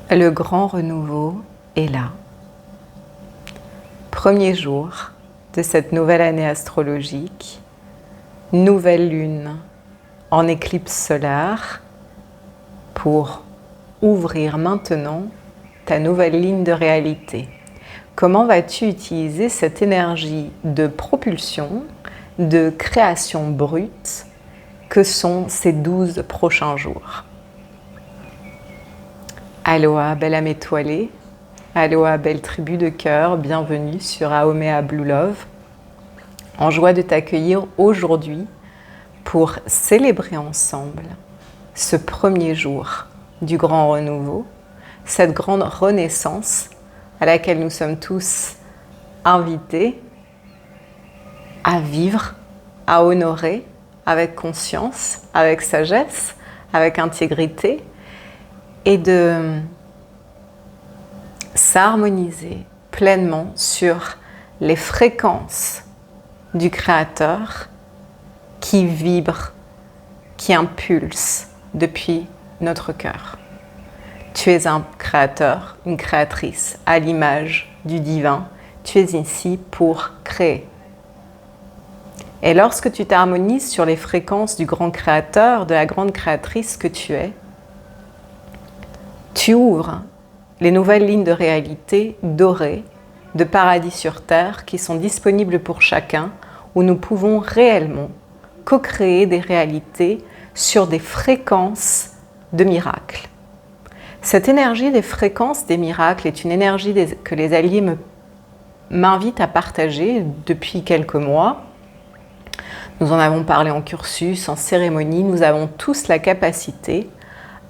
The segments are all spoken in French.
Le grand renouveau est là. Premier jour de cette nouvelle année astrologique, nouvelle lune en éclipse solaire pour ouvrir maintenant ta nouvelle ligne de réalité. Comment vas-tu utiliser cette énergie de propulsion, de création brute que sont ces 12 prochains jours? Aloha, belle âme étoilée. Aloha, belle tribu de cœur. Bienvenue sur Haumea Blue Love. En joie de t'accueillir aujourd'hui pour célébrer ensemble ce premier jour du grand renouveau, cette grande renaissance à laquelle nous sommes tous invités à vivre, à honorer avec conscience, avec sagesse, avec intégrité, et de s'harmoniser pleinement sur les fréquences du Créateur qui vibrent, qui impulsent depuis notre cœur. Tu es un créateur, une créatrice à l'image du divin. Tu es ici pour créer. Et lorsque tu t'harmonises sur les fréquences du grand créateur, de la grande créatrice que tu es, tu ouvres les nouvelles lignes de réalité dorées, de paradis sur terre qui sont disponibles pour chacun, où nous pouvons réellement co-créer des réalités sur des fréquences de miracles. Cette énergie des fréquences des miracles est une énergie que les alliés m'invitent à partager depuis quelques mois. Nous en avons parlé en cursus, en cérémonie. Nous avons tous la capacité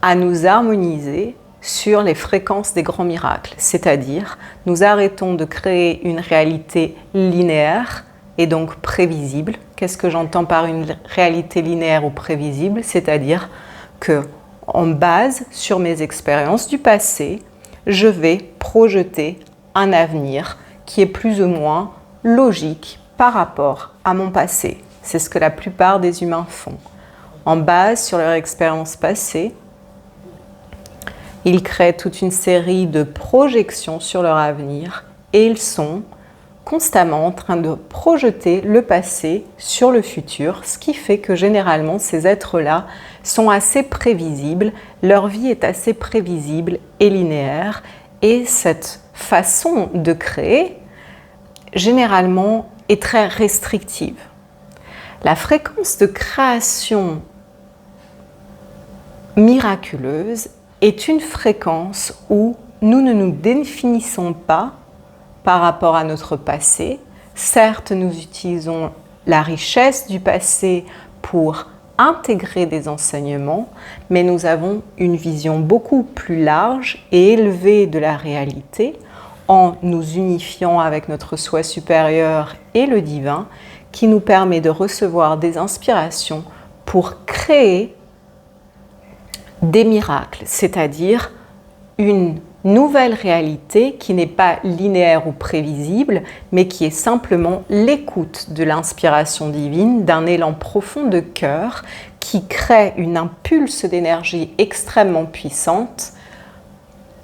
à nous harmoniser sur les fréquences des grands miracles. C'est-à-dire, nous arrêtons de créer une réalité linéaire et donc prévisible. Qu'est-ce que j'entends par une réalité linéaire ou prévisible? C'est-à-dire que, en base sur mes expériences du passé, je vais projeter un avenir qui est plus ou moins logique par rapport à mon passé. C'est ce que la plupart des humains font. En base sur leur expérience passée, ils créent toute une série de projections sur leur avenir et ils sont constamment en train de projeter le passé sur le futur, ce qui fait que généralement ces êtres-là sont assez prévisibles, leur vie est assez prévisible et linéaire, et cette façon de créer, généralement, est très restrictive. La fréquence de création miraculeuse est une fréquence où nous ne nous définissons pas par rapport à notre passé. Certes, nous utilisons la richesse du passé pour intégrer des enseignements, mais nous avons une vision beaucoup plus large et élevée de la réalité en nous unifiant avec notre soi supérieur et le divin, qui nous permet de recevoir des inspirations pour créer des miracles, c'est-à-dire une nouvelle réalité qui n'est pas linéaire ou prévisible, mais qui est simplement l'écoute de l'inspiration divine, d'un élan profond de cœur qui crée une impulse d'énergie extrêmement puissante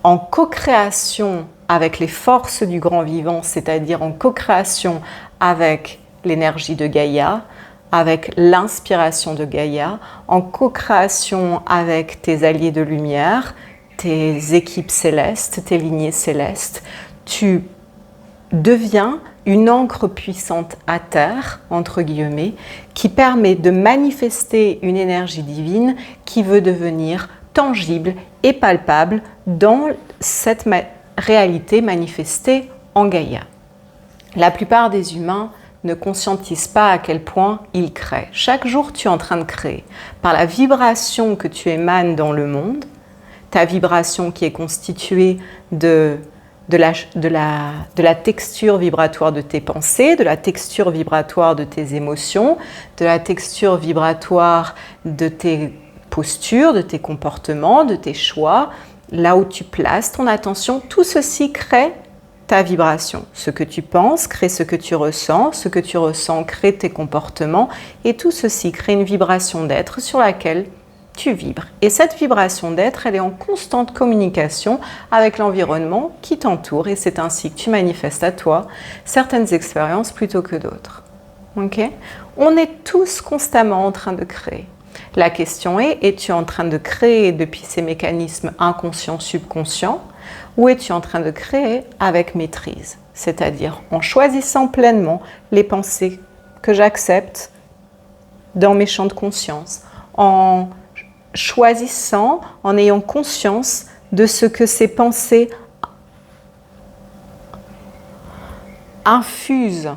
en co-création avec les forces du grand vivant, c'est-à-dire en co-création avec l'énergie de Gaïa, avec l'inspiration de Gaïa, en co-création avec tes alliés de lumière, tes équipes célestes, tes lignées célestes. Tu deviens une encre puissante à terre, entre guillemets, qui permet de manifester une énergie divine qui veut devenir tangible et palpable dans cette réalité manifestée en Gaïa. La plupart des humains ne conscientisent pas à quel point ils créent. Chaque jour, tu es en train de créer. Par la vibration que tu émanes dans le monde, ta vibration qui est constituée de la texture vibratoire de tes pensées, de la texture vibratoire de tes émotions, de la texture vibratoire de tes postures, de tes comportements, de tes choix, là où tu places ton attention, tout ceci crée ta vibration. Ce que tu penses crée ce que tu ressens crée tes comportements, et tout ceci crée une vibration d'être sur laquelle tu vibres. Et cette vibration d'être, elle est en constante communication avec l'environnement qui t'entoure. Et c'est ainsi que tu manifestes à toi certaines expériences plutôt que d'autres. Okay? On est tous constamment en train de créer. La question est, es-tu en train de créer depuis ces mécanismes inconscients, subconscients, ou es-tu en train de créer avec maîtrise? C'est-à-dire en choisissant pleinement les pensées que j'accepte dans mes champs de conscience, en choisissant, en ayant conscience de ce que ces pensées infusent,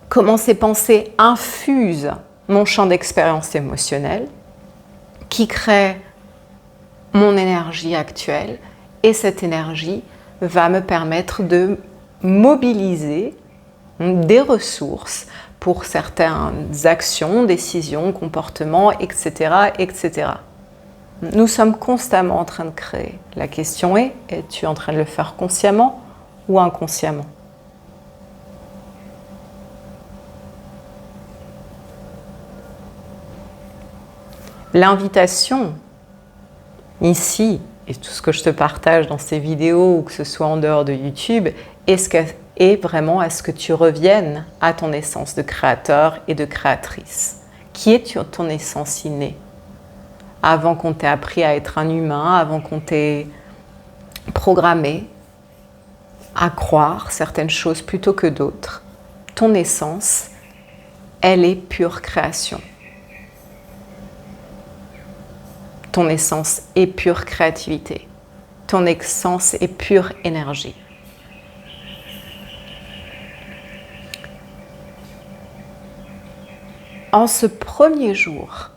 comment ces pensées infusent mon champ d'expérience émotionnelle, qui crée mon énergie actuelle, et cette énergie va me permettre de mobiliser des ressources pour certaines actions, décisions, comportements, etc., etc. Nous sommes constamment en train de créer. La question est, es-tu en train de le faire consciemment ou inconsciemment? L'invitation, ici, et tout ce que je te partage dans ces vidéos, ou que ce soit en dehors de YouTube, est vraiment à ce que tu reviennes à ton essence de créateur et de créatrice. Qui est ton essence innée? Avant qu'on t'ait appris à être un humain, avant qu'on t'ait programmé à croire certaines choses plutôt que d'autres, ton essence, elle est pure création. Ton essence est pure créativité. Ton essence est pure énergie. En ce premier jour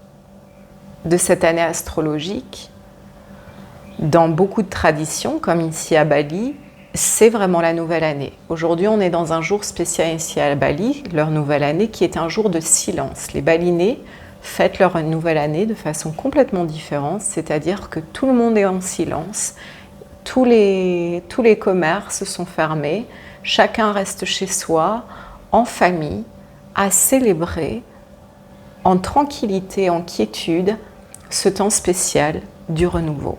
de cette année astrologique, dans beaucoup de traditions, comme ici à Bali, c'est vraiment la nouvelle année. Aujourd'hui, on est dans un jour spécial ici à Bali, leur nouvelle année, qui est un jour de silence. Les Balinais fêtent leur nouvelle année de façon complètement différente, c'est-à-dire que tout le monde est en silence, tous les commerces sont fermés, chacun reste chez soi, en famille, à célébrer en tranquillité, en quiétude, ce temps spécial du renouveau.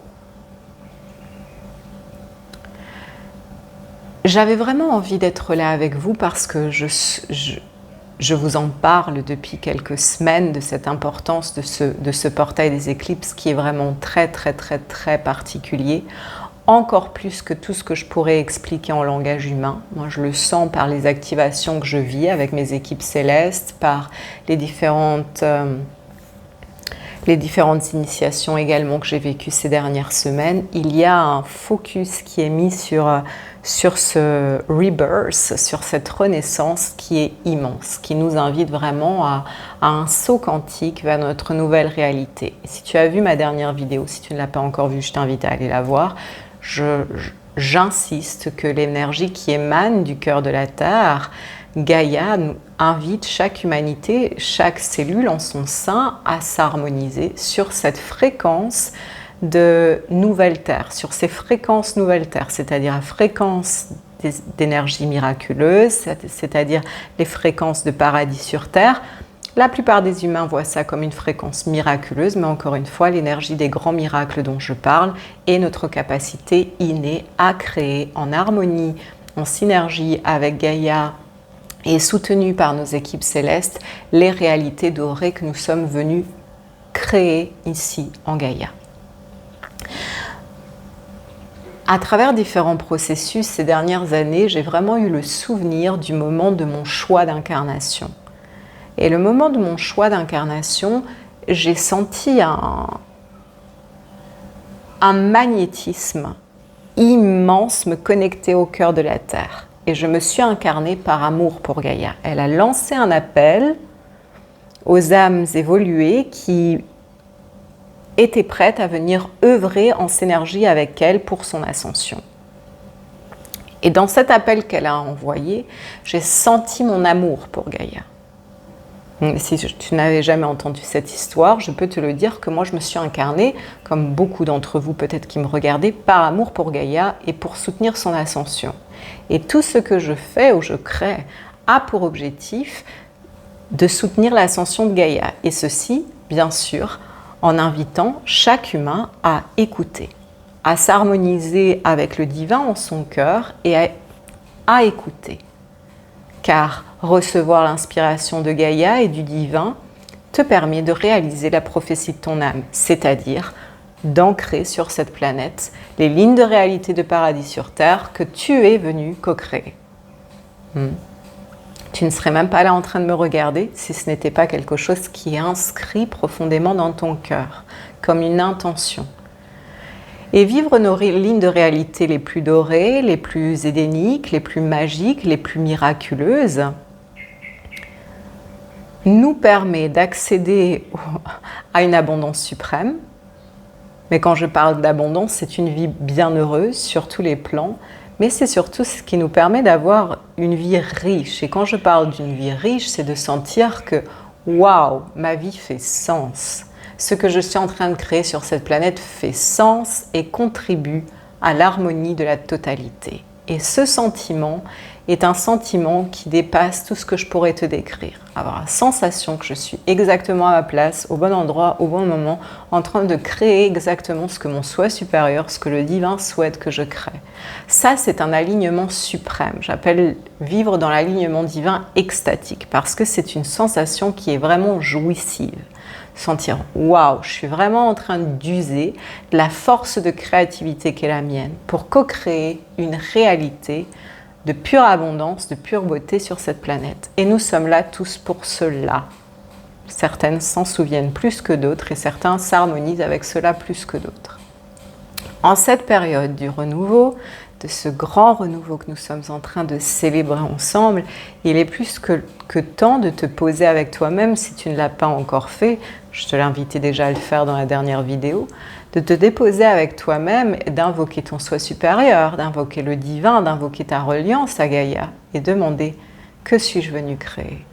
J'avais vraiment envie d'être là avec vous parce que je vous en parle depuis quelques semaines de cette importance de ce portail des éclipses qui est vraiment très très très très particulier, encore plus que tout ce que je pourrais expliquer en langage humain. Moi je le sens par les activations que je vis avec mes équipes célestes, par les différentes initiations également que j'ai vécues ces dernières semaines. Il y a un focus qui est mis sur ce rebirth, sur cette renaissance qui est immense, qui nous invite vraiment à un saut quantique vers notre nouvelle réalité. Et si tu as vu ma dernière vidéo, si tu ne l'as pas encore vue, je t'invite à aller la voir. J'insiste que l'énergie qui émane du cœur de la Terre, Gaïa, nous invite chaque humanité, chaque cellule en son sein à s'harmoniser sur cette fréquence de nouvelle Terre, sur ces fréquences nouvelle Terre, c'est-à-dire la fréquence d'énergie miraculeuse, c'est-à-dire les fréquences de paradis sur Terre. La plupart des humains voient ça comme une fréquence miraculeuse, mais encore une fois, l'énergie des grands miracles dont je parle est notre capacité innée à créer en harmonie, en synergie avec Gaïa et soutenue par nos équipes célestes, les réalités dorées que nous sommes venus créer ici en Gaïa. À travers différents processus ces dernières années, j'ai vraiment eu le souvenir du moment de mon choix d'incarnation. Et le moment de mon choix d'incarnation, j'ai senti un magnétisme immense me connecter au cœur de la Terre. Et je me suis incarnée par amour pour Gaïa. Elle a lancé un appel aux âmes évoluées qui étaient prêtes à venir œuvrer en synergie avec elle pour son ascension. Et dans cet appel qu'elle a envoyé, j'ai senti mon amour pour Gaïa. Si tu n'avais jamais entendu cette histoire, je peux te le dire que moi je me suis incarnée, comme beaucoup d'entre vous peut-être qui me regardez, par amour pour Gaïa et pour soutenir son ascension. Et tout ce que je fais ou je crée a pour objectif de soutenir l'ascension de Gaïa. Et ceci, bien sûr, en invitant chaque humain à écouter, à s'harmoniser avec le divin en son cœur et à écouter. Car recevoir l'inspiration de Gaïa et du divin te permet de réaliser la prophétie de ton âme, c'est-à-dire d'ancrer sur cette planète les lignes de réalité de paradis sur Terre que tu es venu co-créer. Tu ne serais même pas là en train de me regarder si ce n'était pas quelque chose qui est inscrit profondément dans ton cœur, comme une intention. Et vivre nos lignes de réalité les plus dorées, les plus édéniques, les plus magiques, les plus miraculeuses, nous permet d'accéder à une abondance suprême. Mais quand je parle d'abondance, c'est une vie bienheureuse sur tous les plans, mais c'est surtout ce qui nous permet d'avoir une vie riche. Et quand je parle d'une vie riche, c'est de sentir que waouh, ma vie fait sens. Ce que je suis en train de créer sur cette planète fait sens et contribue à l'harmonie de la totalité. Et ce sentiment est un sentiment qui dépasse tout ce que je pourrais te décrire. Avoir la sensation que je suis exactement à ma place, au bon endroit, au bon moment, en train de créer exactement ce que mon soi supérieur, ce que le divin souhaite que je crée. Ça, c'est un alignement suprême. J'appelle vivre dans l'alignement divin extatique, parce que c'est une sensation qui est vraiment jouissive. Sentir waouh, je suis vraiment en train d'user de la force de créativité qui est la mienne pour co-créer une réalité de pure abondance, de pure beauté sur cette planète. Et nous sommes là tous pour cela. Certaines s'en souviennent plus que d'autres et certains s'harmonisent avec cela plus que d'autres. En cette période du renouveau, de ce grand renouveau que nous sommes en train de célébrer ensemble, il est plus que temps de te poser avec toi-même, si tu ne l'as pas encore fait, je te l'ai invité déjà à le faire dans la dernière vidéo, de te déposer avec toi-même, d'invoquer ton soi supérieur, d'invoquer le divin, d'invoquer ta reliance à Gaïa et demander « Que suis-je venu créer ?»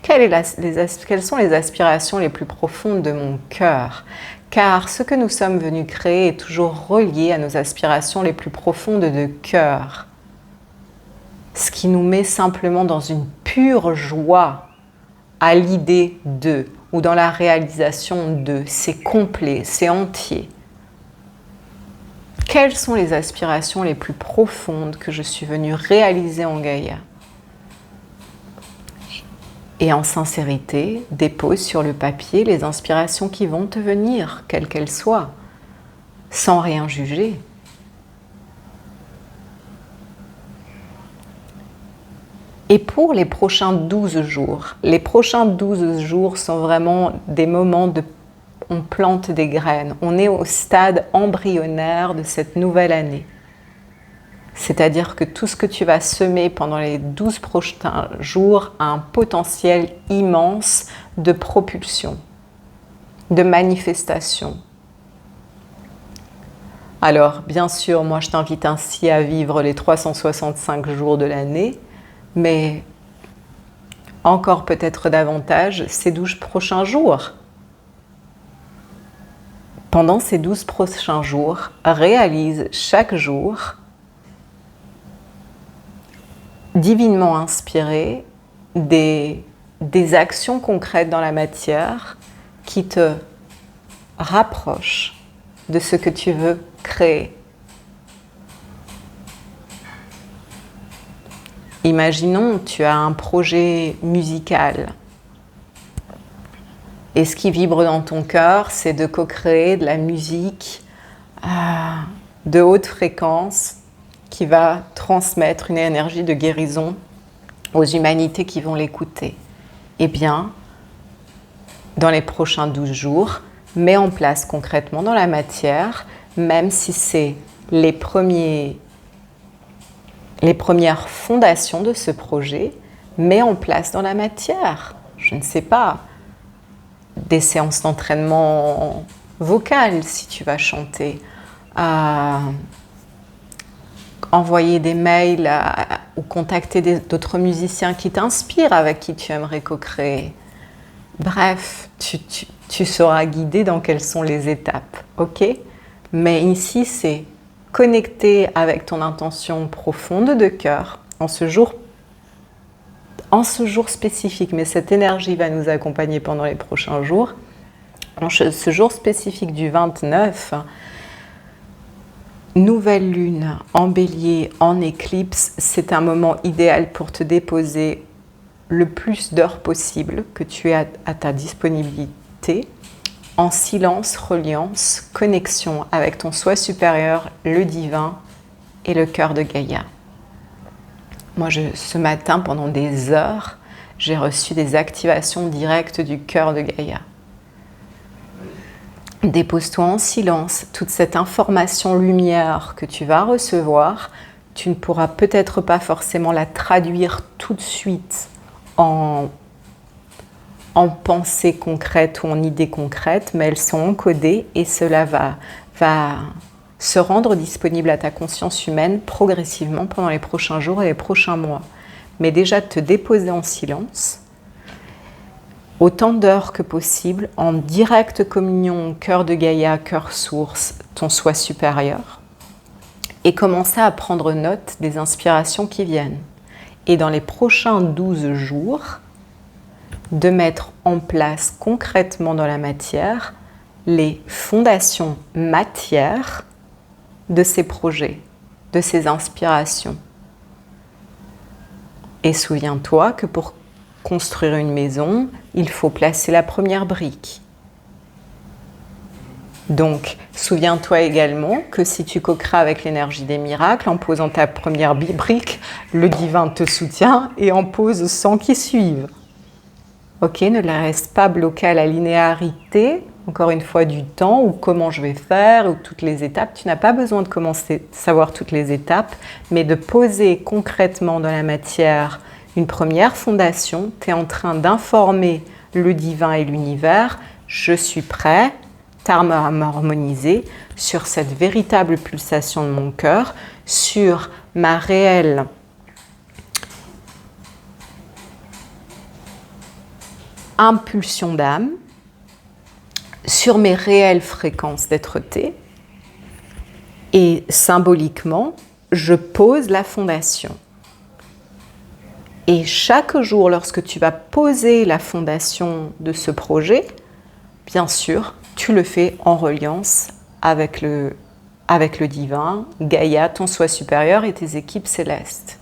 Quelles sont les aspirations les plus profondes de mon cœur? Car ce que nous sommes venus créer est toujours relié à nos aspirations les plus profondes de cœur. Ce qui nous met simplement dans une pure joie à l'idée de, ou dans la réalisation de, c'est complet, c'est entier. Quelles sont les aspirations les plus profondes que je suis venue réaliser en Gaïa? Et en sincérité, dépose sur le papier les inspirations qui vont te venir, quelles qu'elles soient, sans rien juger. Et pour les prochains 12 jours sont vraiment des moments de... On plante des graines, on est au stade embryonnaire de cette nouvelle année. C'est-à-dire que tout ce que tu vas semer pendant les 12 prochains jours a un potentiel immense de propulsion, de manifestation. Alors, bien sûr, moi je t'invite ainsi à vivre les 365 jours de l'année, mais encore peut-être davantage ces 12 prochains jours. Pendant ces 12 prochains jours, réalise chaque jour, divinement inspiré, des actions concrètes dans la matière qui te rapprochent de ce que tu veux créer. Imaginons, tu as un projet musical et ce qui vibre dans ton cœur, c'est de co-créer de la musique de haute fréquence qui va transmettre une énergie de guérison aux humanités qui vont l'écouter. Eh bien, dans les prochains 12 jours, mets en place concrètement dans la matière, même si c'est les premières fondations de ce projet, mets en place dans la matière, je ne sais pas, des séances d'entraînement vocal si tu vas chanter, envoyer des mails ou contacter d'autres musiciens qui t'inspirent, avec qui tu aimerais co-créer. Bref, tu seras guidé dans quelles sont les étapes, ok? Mais ici, c'est connecter avec ton intention profonde de cœur en ce jour spécifique, mais cette énergie va nous accompagner pendant les prochains jours. Ce jour spécifique du 29, nouvelle lune en bélier, en éclipse, c'est un moment idéal pour te déposer le plus d'heures possible que tu aies à ta disponibilité, en silence, reliance, connexion avec ton soi supérieur, le divin et le cœur de Gaïa. Moi, ce matin, pendant des heures, j'ai reçu des activations directes du cœur de Gaïa. Dépose-toi en silence. Toute cette information lumière que tu vas recevoir, tu ne pourras peut-être pas forcément la traduire tout de suite en pensée concrète ou en idée concrète, mais elles sont encodées et cela va se rendre disponible à ta conscience humaine progressivement pendant les prochains jours et les prochains mois. Mais déjà te déposer en silence, autant d'heures que possible, en directe communion, cœur de Gaïa, cœur source, ton soi supérieur, et commencer à prendre note des inspirations qui viennent. Et dans les prochains 12 jours, de mettre en place concrètement dans la matière les fondations matières de ces projets, de ces inspirations. Et souviens-toi que pour construire une maison, il faut placer la première brique. Donc, souviens-toi également que si tu co-crées avec l'énergie des miracles, en posant ta première brique, le divin te soutient et en pose 100 qui suivent. Ok, ne reste pas bloqué à la linéarité, encore une fois, du temps, ou comment je vais faire, ou toutes les étapes. Tu n'as pas besoin de commencer à savoir toutes les étapes, mais de poser concrètement dans la matière une première fondation. Tu es en train d'informer le divin et l'univers. Je suis prêt à m'harmoniser sur cette véritable pulsation de mon cœur, sur ma réelle impulsion d'âme, sur mes réelles fréquences d'être-té, et symboliquement, je pose la fondation. Et chaque jour, lorsque tu vas poser la fondation de ce projet, bien sûr, tu le fais en reliance avec le divin, Gaïa, ton soi supérieur et tes équipes célestes.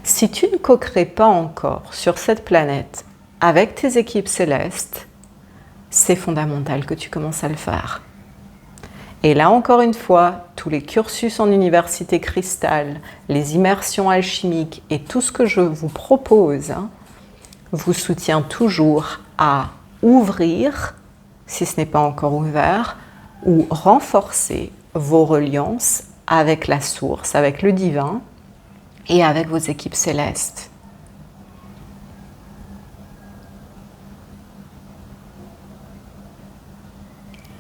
Si tu ne co-crées pas encore sur cette planète avec tes équipes célestes, c'est fondamental que tu commences à le faire. Et là, encore une fois, tous les cursus en université cristal, les immersions alchimiques et tout ce que je vous propose vous soutient toujours à ouvrir, si ce n'est pas encore ouvert, ou renforcer vos reliances avec la source, avec le divin et avec vos équipes célestes.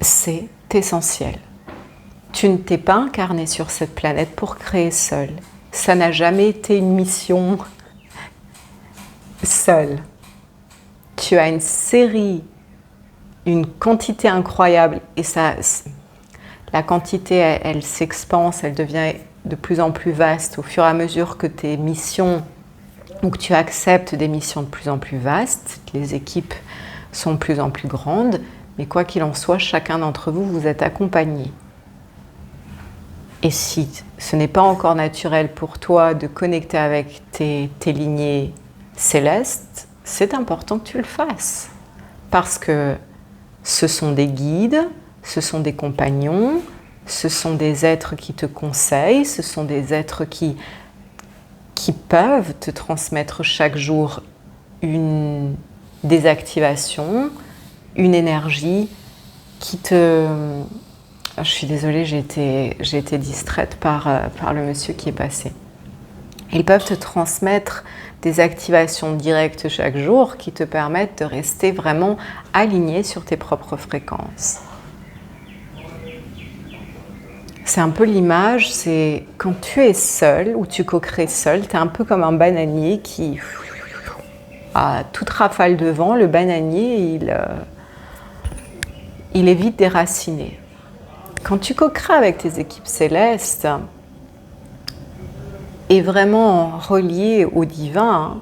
C'est essentiel. Tu ne t'es pas incarné sur cette planète pour créer seul. Ça n'a jamais été une mission seule. Tu as une série, une quantité incroyable, et ça, la quantité, elle s'expanse, elle devient de plus en plus vaste au fur et à mesure que tes missions, ou que tu acceptes des missions de plus en plus vastes, les équipes sont de plus en plus grandes, mais quoi qu'il en soit, chacun d'entre vous, vous êtes accompagné. Et si ce n'est pas encore naturel pour toi de connecter avec tes lignées célestes, c'est important que tu le fasses. Parce que ce sont des guides, ce sont des compagnons, ce sont des êtres qui te conseillent, ce sont des êtres qui peuvent te transmettre chaque jour des activations, une énergie qui te... Je suis désolée, j'ai été distraite par le monsieur qui est passé. Ils peuvent te transmettre des activations directes chaque jour qui te permettent de rester vraiment aligné sur tes propres fréquences. C'est un peu l'image, c'est quand tu es seul ou tu co-crées seul, tu es un peu comme un bananier qui, à toute rafale de vent, le bananier, il est vite déraciné. Quand tu co-crées avec tes équipes célestes et vraiment relié au divin,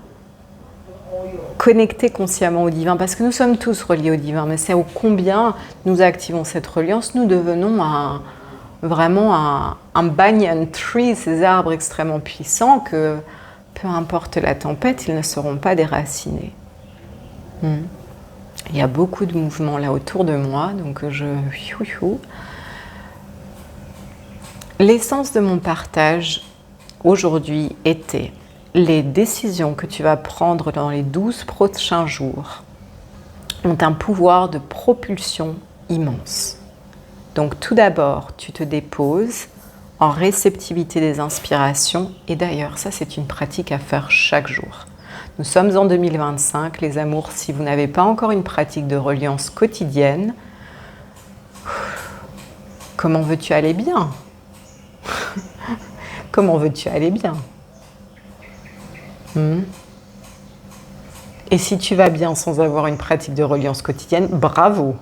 connecter consciemment au divin, parce que nous sommes tous reliés au divin, mais c'est au combien nous activons cette reliance, nous devenons vraiment un banyan tree, ces arbres extrêmement puissants que peu importe la tempête, ils ne seront pas déracinés. Il y a beaucoup de mouvements là autour de moi, donc l'essence de mon partage aujourd'hui était les décisions que tu vas prendre dans les 12 prochains jours ont un pouvoir de propulsion immense. Donc tout d'abord, tu te déposes en réceptivité des inspirations, et d'ailleurs, ça c'est une pratique à faire chaque jour. Nous sommes en 2025, les amours, si vous n'avez pas encore une pratique de reliance quotidienne, comment veux-tu aller bien? Comment veux-tu aller bien? Et si tu vas bien sans avoir une pratique de reliance quotidienne, bravo!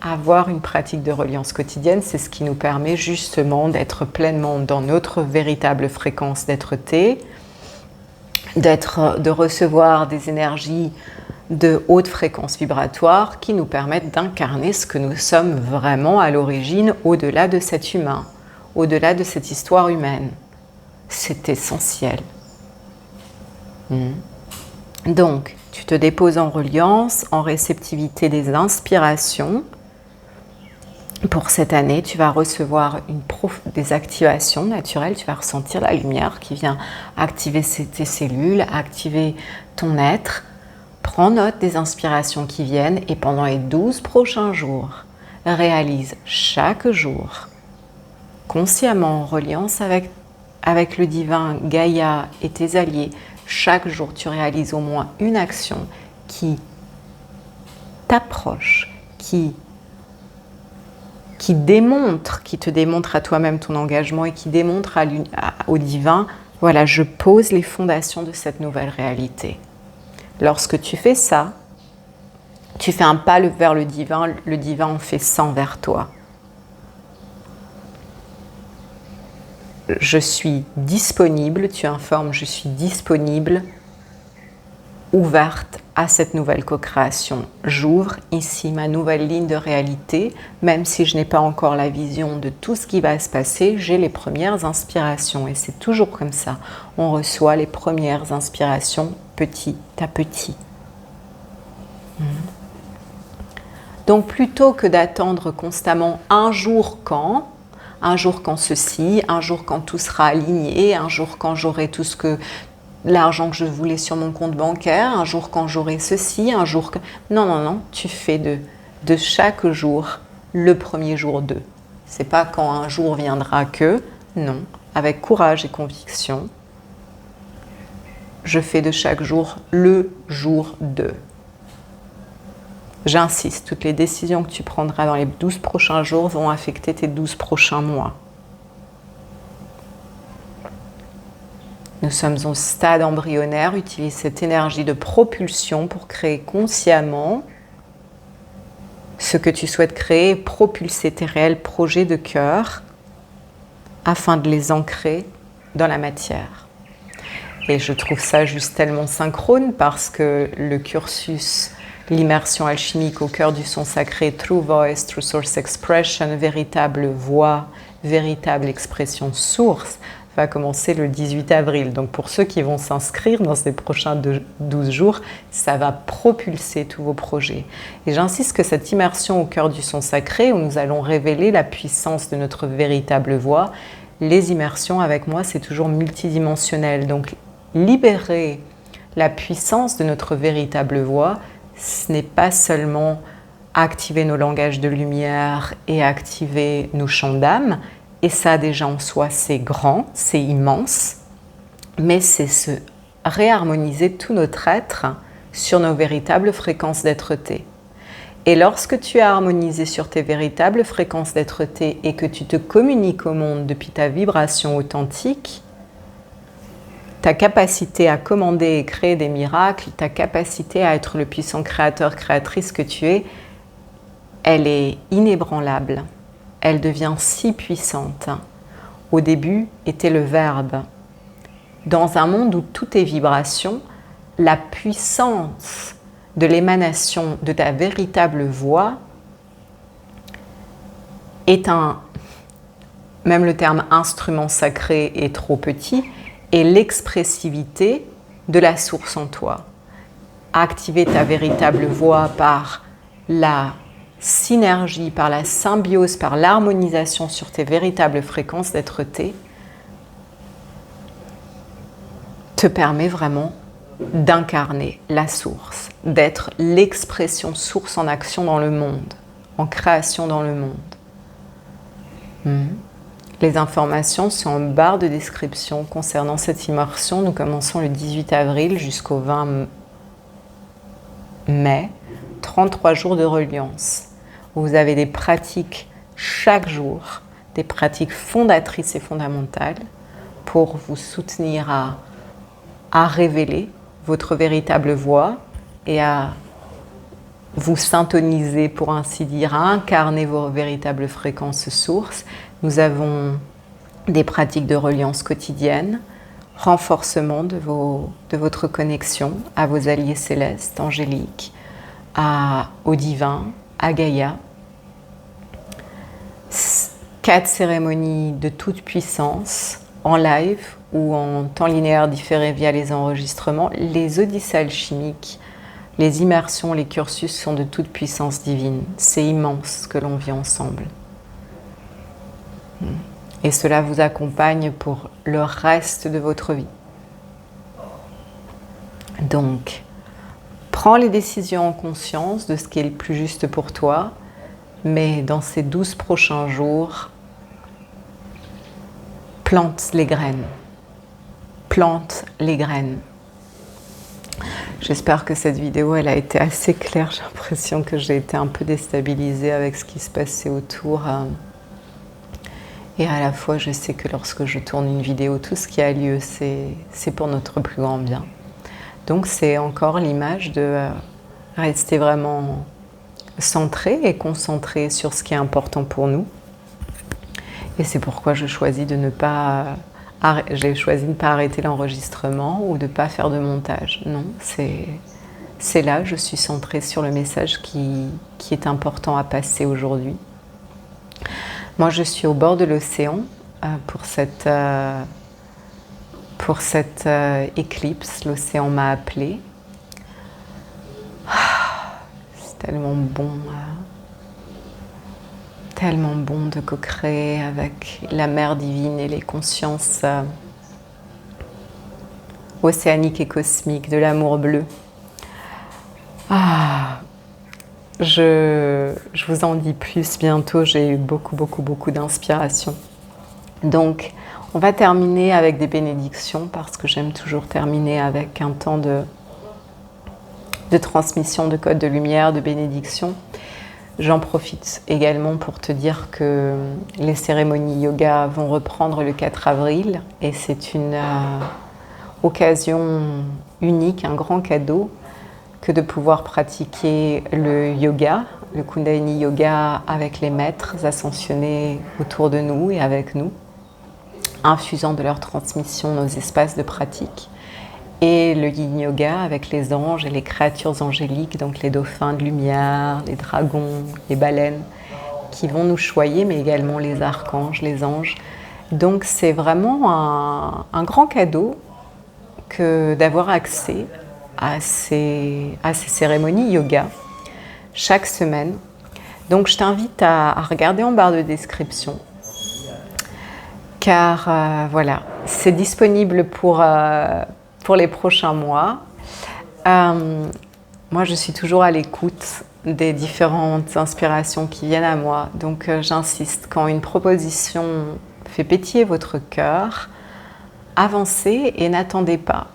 Avoir une pratique de reliance quotidienne, c'est ce qui nous permet justement d'être pleinement dans notre véritable fréquence d'être-té, de recevoir des énergies de haute fréquence vibratoire qui nous permettent d'incarner ce que nous sommes vraiment à l'origine, au-delà de cet humain, au-delà de cette histoire humaine. C'est essentiel. Donc, tu te déposes en reliance, en réceptivité des inspirations. Pour cette année, tu vas recevoir des activations naturelles, tu vas ressentir la lumière qui vient activer tes cellules, activer ton être. Prends note des inspirations qui viennent et pendant les 12 prochains jours, réalise chaque jour, consciemment en reliance avec le divin, Gaïa et tes alliés, chaque jour tu réalises au moins une action qui t'approche, qui te démontre à toi-même ton engagement et qui démontre au divin, voilà, je pose les fondations de cette nouvelle réalité. Lorsque tu fais ça, tu fais un pas vers le divin en fait 100 vers toi. Je suis disponible, tu informes, je suis disponible, ouverte à cette nouvelle co-création. J'ouvre ici ma nouvelle ligne de réalité, même si je n'ai pas encore la vision de tout ce qui va se passer, j'ai les premières inspirations et c'est toujours comme ça. On reçoit les premières inspirations petit à petit. Donc plutôt que d'attendre constamment un jour quand ceci, un jour quand tout sera aligné, un jour quand j'aurai l'argent que je voulais sur mon compte bancaire, un jour quand j'aurai ceci, un jour que... Non, tu fais de chaque jour le premier jour d'eux. C'est pas quand un jour viendra que, non, avec courage et conviction, je fais de chaque jour le jour d'eux. J'insiste, toutes les décisions que tu prendras dans les 12 prochains jours vont affecter tes 12 prochains mois. Nous sommes au stade embryonnaire, utilise cette énergie de propulsion pour créer consciemment ce que tu souhaites créer, propulser tes réels projets de cœur afin de les ancrer dans la matière. Et je trouve ça juste tellement synchrone parce que le cursus, l'immersion alchimique au cœur du son sacré, True Voice, True Source Expression, véritable voix, véritable expression source, va commencer le 18 avril. Donc pour ceux qui vont s'inscrire dans ces prochains 12 jours, ça va propulser tous vos projets. Et j'insiste que cette immersion au cœur du son sacré, où nous allons révéler la puissance de notre véritable voix, les immersions avec moi, c'est toujours multidimensionnel. Donc libérer la puissance de notre véritable voix, ce n'est pas seulement activer nos langages de lumière et activer nos champs d'âme, et ça déjà en soi c'est grand, c'est immense, mais c'est se réharmoniser tout notre être sur nos véritables fréquences d'être-té. Et lorsque tu es harmonisé sur tes véritables fréquences d'être-té et que tu te communiques au monde depuis ta vibration authentique, ta capacité à commander et créer des miracles, ta capacité à être le puissant créateur, créatrice que tu es, elle est inébranlable. Elle devient si puissante. Au début était le verbe. Dans un monde où tout est vibration, la puissance de l'émanation de ta véritable voix est même le terme instrument sacré est trop petit, et l'expressivité de la source en toi. Activer ta véritable voix par la synergie, par la symbiose, par l'harmonisation sur tes véritables fréquences d'être-té, te permet vraiment d'incarner la source, d'être l'expression source en action dans le monde, en création dans le monde. Les informations sont en barre de description concernant cette immersion. Nous commençons le 18 avril jusqu'au 20 mai, 33 jours de reliance. Vous avez des pratiques chaque jour, des pratiques fondatrices et fondamentales pour vous soutenir à révéler votre véritable voix et à vous syntoniser, pour ainsi dire, à incarner vos véritables fréquences sources. Nous avons des pratiques de reliance quotidienne, renforcement de votre connexion à vos alliés célestes, angéliques, au divin, à Gaïa. 4 cérémonies de toute puissance en live ou en temps linéaire différé via les enregistrements. Les odyssées alchimiques, les immersions, les cursus sont de toute puissance divine. C'est immense ce que l'on vit ensemble. Et cela vous accompagne pour le reste de votre vie. Donc, prends les décisions en conscience de ce qui est le plus juste pour toi, mais dans ces 12 prochains jours, plante les graines. Plante les graines. J'espère que cette vidéo elle a été assez claire. J'ai l'impression que j'ai été un peu déstabilisée avec ce qui se passait autour. Et à la fois, je sais que lorsque je tourne une vidéo, tout ce qui a lieu, c'est pour notre plus grand bien. Donc c'est encore l'image de rester vraiment centré et concentré sur ce qui est important pour nous. Et c'est pourquoi je choisis de ne pas... J'ai choisi de ne pas arrêter l'enregistrement ou de ne pas faire de montage. Non, c'est là, je suis centrée sur le message qui est important à passer aujourd'hui. Moi, je suis au bord de l'océan pour cette éclipse. L'océan m'a appelée. C'est tellement bon de co-créer avec la mère divine et les consciences océaniques et cosmiques de l'amour bleu. Je vous en dis plus bientôt, j'ai eu beaucoup d'inspiration. Donc, on va terminer avec des bénédictions parce que j'aime toujours terminer avec un temps de transmission de code de lumière, de bénédiction. J'en profite également pour te dire que les cérémonies yoga vont reprendre le 4 avril et c'est une occasion unique, un grand cadeau que de pouvoir pratiquer le yoga, le Kundalini Yoga avec les maîtres ascensionnés autour de nous et avec nous, infusant de leur transmission nos espaces de pratique. Et le Yin Yoga avec les anges et les créatures angéliques, donc les dauphins de lumière, les dragons, les baleines, qui vont nous choyer, mais également les archanges, les anges. Donc c'est vraiment un grand cadeau que d'avoir accès à ces cérémonies yoga chaque semaine. Donc je t'invite à regarder en barre de description, car voilà, c'est disponible pour les prochains mois. Moi, je suis toujours à l'écoute des différentes inspirations qui viennent à moi. Donc, j'insiste, quand une proposition fait pétiller votre cœur, avancez et n'attendez pas.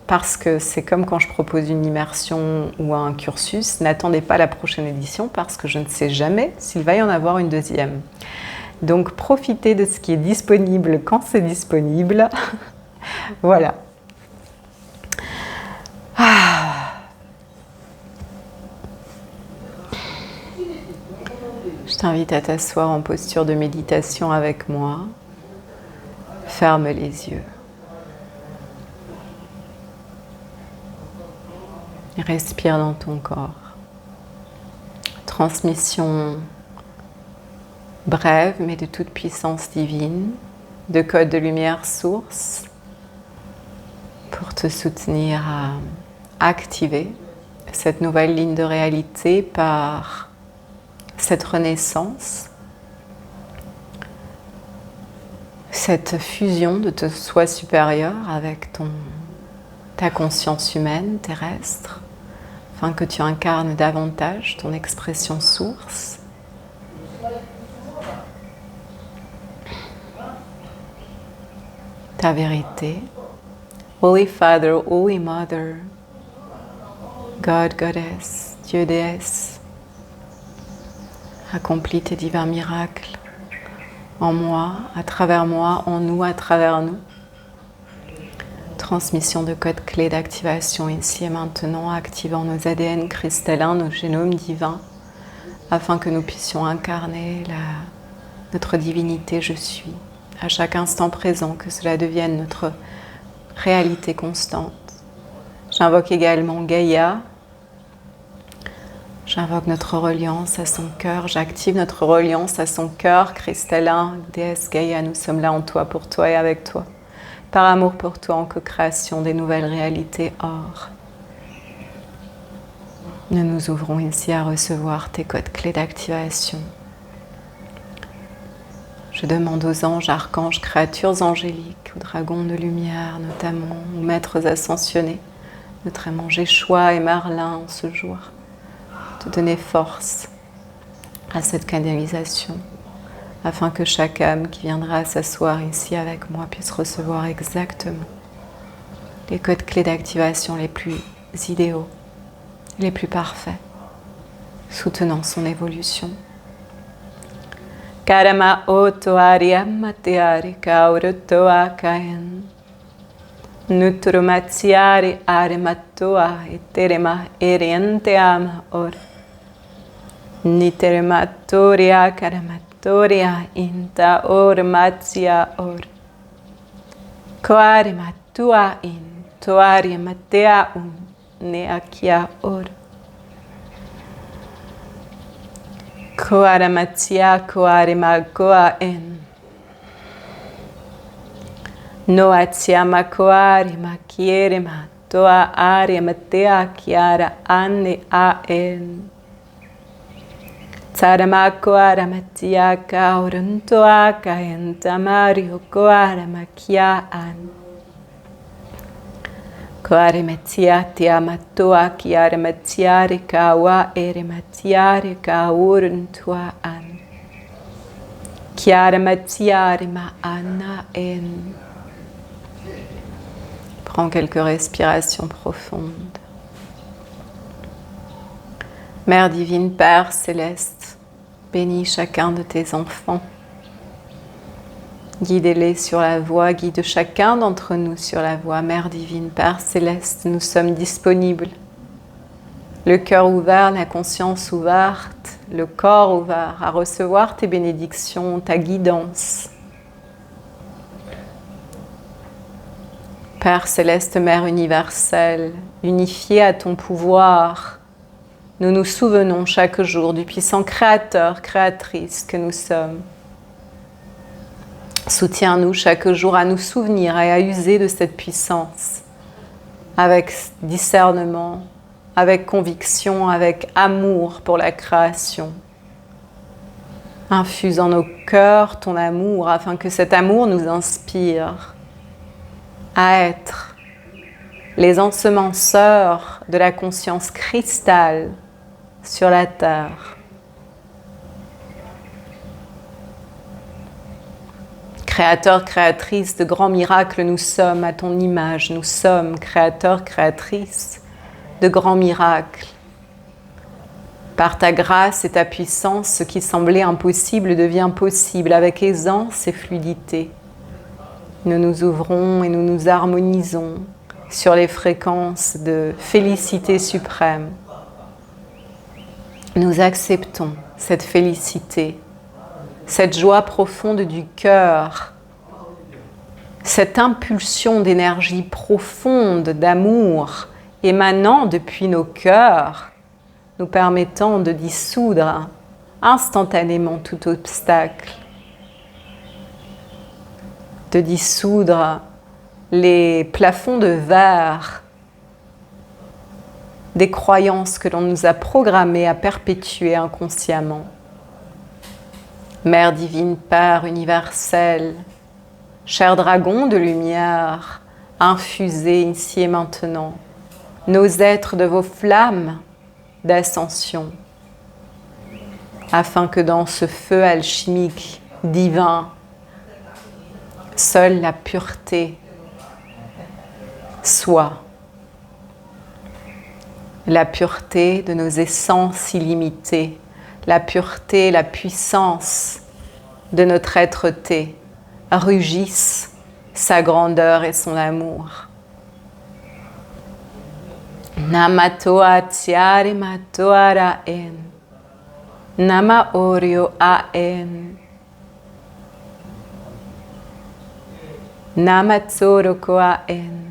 Parce que c'est comme quand je propose une immersion ou un cursus, n'attendez pas la prochaine édition parce que je ne sais jamais s'il va y en avoir une deuxième. Donc, profitez de ce qui est disponible quand c'est disponible. Voilà. Je t'invite à t'asseoir en posture de méditation avec moi. Ferme les yeux. Et respire dans ton corps. Transmission brève mais de toute puissance divine, de code de lumière source pour te soutenir à activer cette nouvelle ligne de réalité par cette renaissance, cette fusion de ton soi supérieur avec ta conscience humaine terrestre, afin que tu incarnes davantage ton expression source. Ta vérité. Holy Father, Holy Mother, God, Goddess, Dieu, Déesse, accomplis tes divins miracles en moi, en nous, à travers nous. Transmission de code clé d'activation ici et maintenant, activant nos ADN cristallins, nos génomes divins, afin que nous puissions incarner notre divinité je suis, à chaque instant présent, que cela devienne notre réalité constante. J'invoque également Gaïa, j'invoque notre reliance à son cœur, j'active notre reliance à son cœur cristallin. Déesse Gaïa, nous sommes là en toi, pour toi et avec toi, par amour pour toi, en co-création des nouvelles réalités or. Nous nous ouvrons ici à recevoir tes codes clés d'activation. Je demande aux anges, archanges, créatures angéliques, aux dragons de lumière notamment, aux maîtres ascensionnés, notamment Jéchoua et Merlin en ce jour, de donner force à cette canalisation, afin que chaque âme qui viendra s'asseoir ici avec moi puisse recevoir exactement les codes clés d'activation les plus idéaux, les plus parfaits, soutenant son évolution. Karama oto ariam teari kaurotoa kaen. Nutrumatiari arematoa eterema erienteam or. Niterematoria karamatoria inta or matia or. Koarematua in toariematea neakia or. Koaramatia koaremagoa en. Noatiama koaremakierema toa arematea kiara anne a en. Tarama koaramatia kauruntoa kaen tamario koaremakia an. Koarematia tiamatoa kiarematiare kawa erematiare kauruntoa an. Kiarematiare ma anna en. Prends quelques respirations profondes. Mère divine, Père céleste, bénis chacun de tes enfants. Guide-les sur la voie, guide chacun d'entre nous sur la voie. Mère divine, Père céleste, nous sommes disponibles. Le cœur ouvert, la conscience ouverte, le corps ouvert à recevoir tes bénédictions, ta guidance. Père céleste, Mère universelle, unifiée à ton pouvoir, nous nous souvenons chaque jour du puissant Créateur, Créatrice que nous sommes. Soutiens-nous chaque jour à nous souvenir et à user de cette puissance avec discernement, avec conviction, avec amour pour la création. Infuse en nos cœurs ton amour afin que cet amour nous inspire à être les ensemenceurs de la conscience cristal sur la terre. Créateur, créatrice de grands miracles, nous sommes à ton image, nous sommes créateurs, créatrices de grands miracles. Par ta grâce et ta puissance, ce qui semblait impossible devient possible avec aisance et fluidité. Nous nous ouvrons et nous nous harmonisons sur les fréquences de félicité suprême. Nous acceptons cette félicité, cette joie profonde du cœur, cette impulsion d'énergie profonde, d'amour émanant depuis nos cœurs, nous permettant de dissoudre instantanément tout obstacle, de dissoudre les plafonds de verre des croyances que l'on nous a programmées à perpétuer inconsciemment. Mère divine, Père universel, cher dragon de lumière, infusez ici et maintenant nos êtres de vos flammes d'ascension, afin que dans ce feu alchimique divin, seule la pureté soit. La pureté de nos essences illimitées, la pureté, la puissance de notre être-té rugissent sa grandeur et son amour. Namatoa tiare matoara en, nama orio a en, namatsoro a en,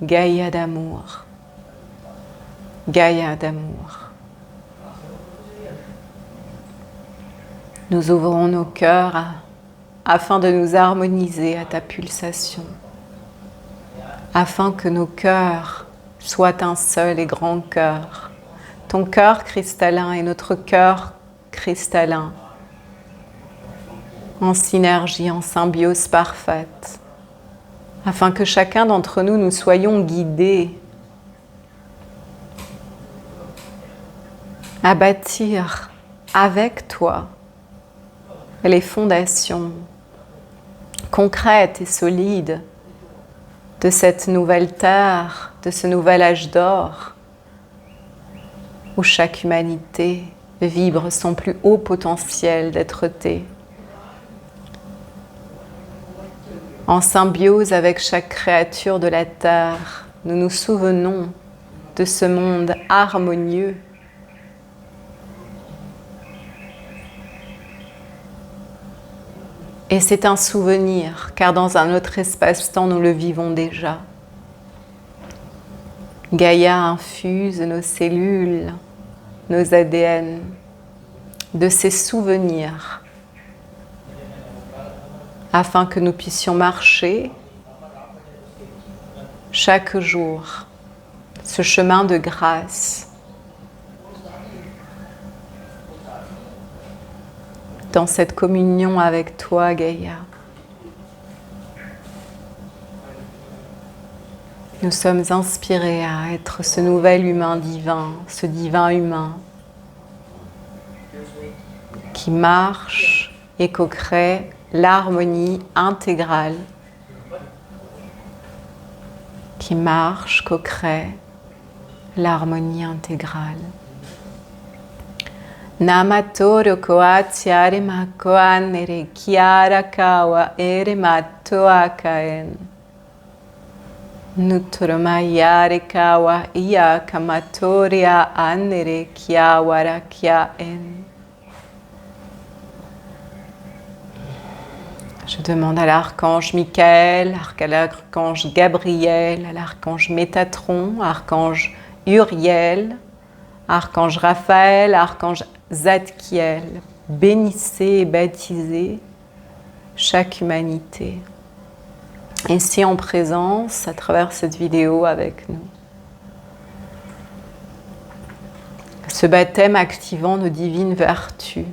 Gaïa d'amour. Gaïa d'amour. Nous ouvrons nos cœurs afin de nous harmoniser à ta pulsation, afin que nos cœurs soient un seul et grand cœur. Ton cœur cristallin et notre cœur cristallin, en synergie, en symbiose parfaite, afin que chacun d'entre nous, nous soyons guidés à bâtir avec toi les fondations concrètes et solides de cette nouvelle terre, de ce nouvel âge d'or, où chaque humanité vibre son plus haut potentiel d'être-té, en symbiose avec chaque créature de la terre. Nous nous souvenons de ce monde harmonieux et c'est un souvenir, car dans un autre espace-temps, nous le vivons déjà. Gaïa infuse nos cellules, nos ADN, de ces souvenirs, afin que nous puissions marcher chaque jour ce chemin de grâce, dans cette communion avec toi, Gaïa. Nous sommes inspirés à être ce nouvel humain divin, ce divin humain qui marche et co-crée l'harmonie intégrale, qui marche, co-crée l'harmonie intégrale. Namatoro koa tiare ma koa nere kiara kawa ere matoa kaen. Nutromayare kawa iya kamatoria anere kiawara kiaen. Je demande à l'archange Michael, à l'archange Gabriel, à l'archange Métatron, à l'archange Uriel, à l'archange Raphaël, à l'archange Zadkiel, bénissez et baptisez chaque humanité. Ici en présence, à travers cette vidéo avec nous. Ce baptême activant nos divines vertus.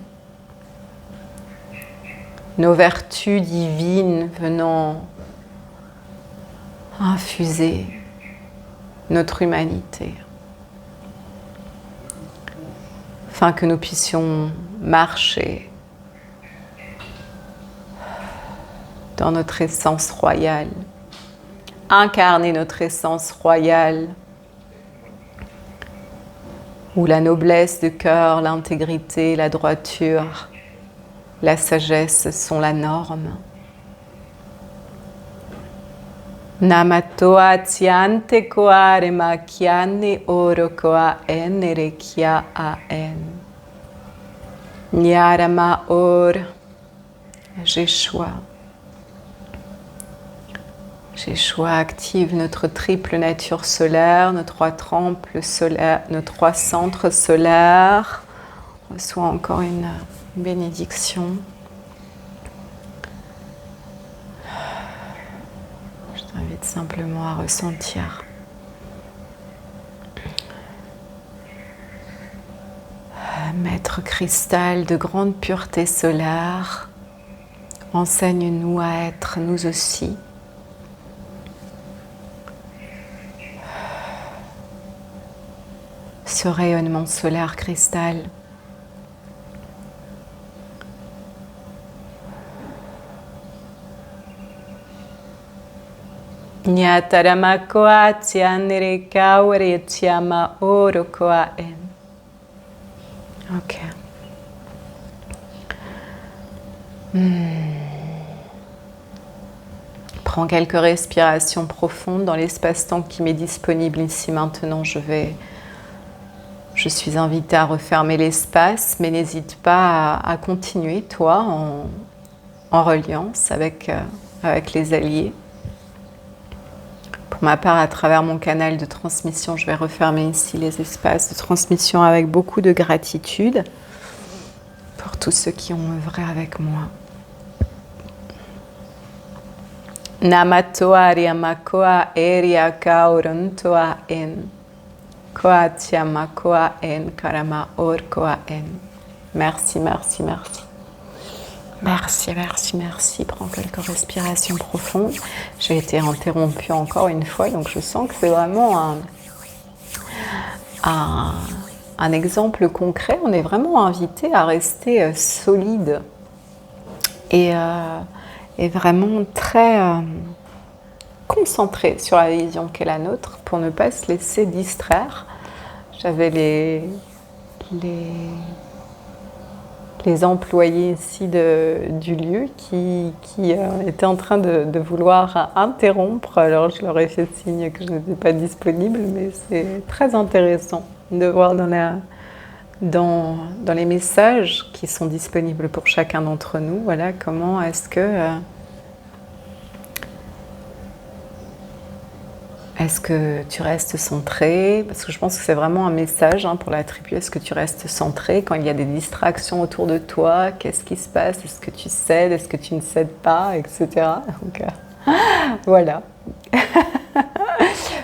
Nos vertus divines venant infuser notre humanité, afin que nous puissions marcher dans notre essence royale, incarner notre essence royale, où la noblesse de cœur, l'intégrité, la droiture, la sagesse sont la norme. Namatoa tiante koare ma kiane oro koa enere kia a en. Nyarama or, j'ai choix. Sheshua active notre triple nature solaire, nos trois temples solaires, nos trois centres solaires. Reçois encore une bénédiction. Je t'invite simplement à ressentir. Maître cristal de grande pureté solaire, enseigne-nous à être nous aussi. Ce rayonnement solaire cristal. Nyatarama koa tianere kaure tiama oro koa en. Ok. Prends quelques respirations profondes dans l'espace-temps qui m'est disponible ici maintenant. Je suis invitée à refermer l'espace, mais n'hésite pas à continuer, toi, en reliance avec les alliés. Pour ma part, à travers mon canal de transmission, je vais refermer ici les espaces de transmission avec beaucoup de gratitude pour tous ceux qui ont œuvré avec moi. Namato ariamakoa eria kaurontoa en. Koa tiama koa en karama or koa en. Merci, merci, merci. Merci, merci, merci. Prends quelques respirations profondes. J'ai été interrompue encore une fois, donc je sens que c'est vraiment un exemple concret. On est vraiment invité à rester solide et vraiment très concentré sur la vision qu'est la nôtre pour ne pas se laisser distraire. J'avais les employés ici du lieu qui étaient en train de vouloir interrompre. Alors je leur ai fait signe que je n'étais pas disponible, mais c'est très intéressant de voir dans les messages qui sont disponibles pour chacun d'entre nous, voilà, comment est-ce que tu restes centré? Parce que je pense que c'est vraiment un message pour la tribu. Est-ce que tu restes centré quand il y a des distractions autour de toi? Qu'est-ce qui se passe? Est-ce que tu cèdes? Est-ce que tu ne cèdes pas? Etc. Donc, voilà.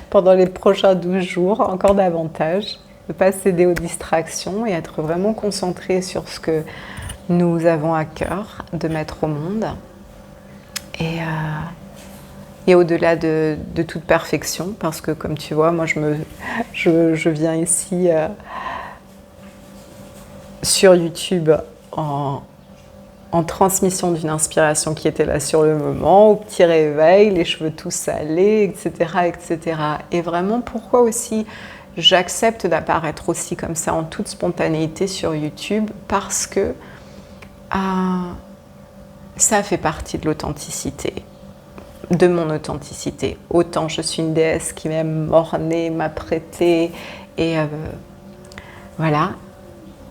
Pendant les prochains 12 jours, encore davantage, ne pas céder aux distractions et être vraiment concentré sur ce que nous avons à cœur de mettre au monde. Et au-delà de toute perfection, parce que comme tu vois, moi je viens ici sur YouTube en transmission d'une inspiration qui était là sur le moment, au petit réveil, les cheveux tous salés, etc., etc. Et vraiment, pourquoi aussi j'accepte d'apparaître aussi comme ça en toute spontanéité sur YouTube? Parce que ça fait partie de l'authenticité. De mon authenticité. Autant je suis une déesse qui m'aime m'orner, m'apprêter et voilà.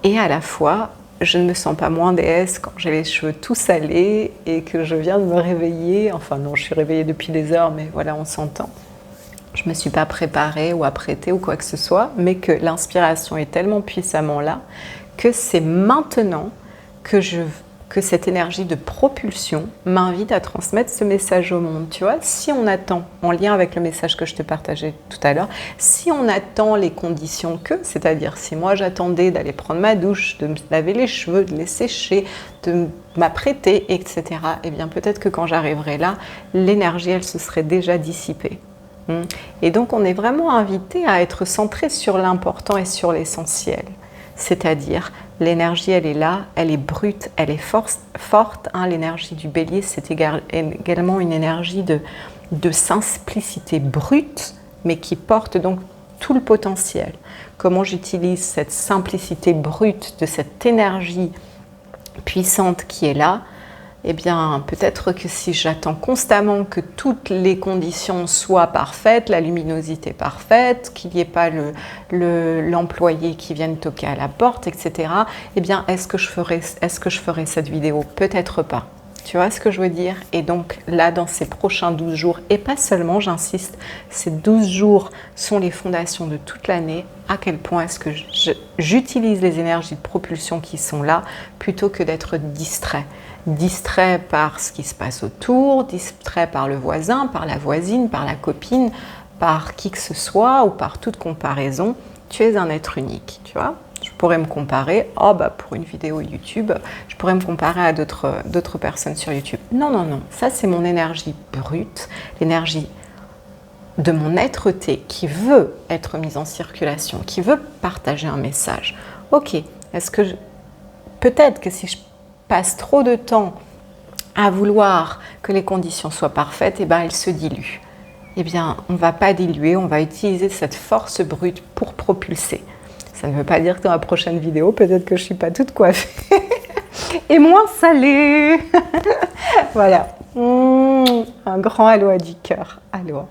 Et à la fois, je ne me sens pas moins déesse quand j'ai les cheveux tout salés et que je viens de me réveiller. Enfin non, je suis réveillée depuis des heures, mais voilà, on s'entend. Je ne me suis pas préparée ou apprêtée ou quoi que ce soit, mais que l'inspiration est tellement puissamment là que c'est maintenant que cette énergie de propulsion m'invite à transmettre ce message au monde. Tu vois, si on attend, en lien avec le message que je te partageais tout à l'heure, si on attend les conditions c'est-à-dire si moi j'attendais d'aller prendre ma douche, de me laver les cheveux, de les sécher, de m'apprêter, etc., eh bien peut-être que quand j'arriverai là, l'énergie, elle se serait déjà dissipée. Et donc on est vraiment invité à être centré sur l'important et sur l'essentiel. C'est-à-dire, l'énergie, elle est là, elle est brute, elle est forte. L'énergie du bélier, c'est également une énergie de simplicité brute, mais qui porte donc tout le potentiel. Comment j'utilise cette simplicité brute de cette énergie puissante qui est là? Eh bien, peut-être que si j'attends constamment que toutes les conditions soient parfaites, la luminosité parfaite, qu'il n'y ait pas l'employé qui vienne toquer à la porte, etc., eh bien, est-ce que je ferai cette vidéo? Peut-être pas. Tu vois ce que je veux dire? Et donc là, dans ces prochains 12 jours, et pas seulement, j'insiste, ces 12 jours sont les fondations de toute l'année. À quel point est-ce que j'utilise les énergies de propulsion qui sont là, plutôt que d'être distrait. Distrait par ce qui se passe autour, distrait par le voisin, par la voisine, par la copine, par qui que ce soit ou par toute comparaison. Tu es un être unique, tu vois? Je pourrais me comparer, pour une vidéo YouTube, je pourrais me comparer à d'autres personnes sur YouTube. Non, non, non, ça c'est mon énergie brute, l'énergie de mon être-té qui veut être mise en circulation, qui veut partager un message. Ok, peut-être que si je passe trop de temps à vouloir que les conditions soient parfaites, elle se dilue. On ne va pas diluer, on va utiliser cette force brute pour propulser. Ça ne veut pas dire que dans la prochaine vidéo, peut-être que je ne suis pas toute coiffée et moins salée. Voilà. Un grand aloha du cœur. Aloha.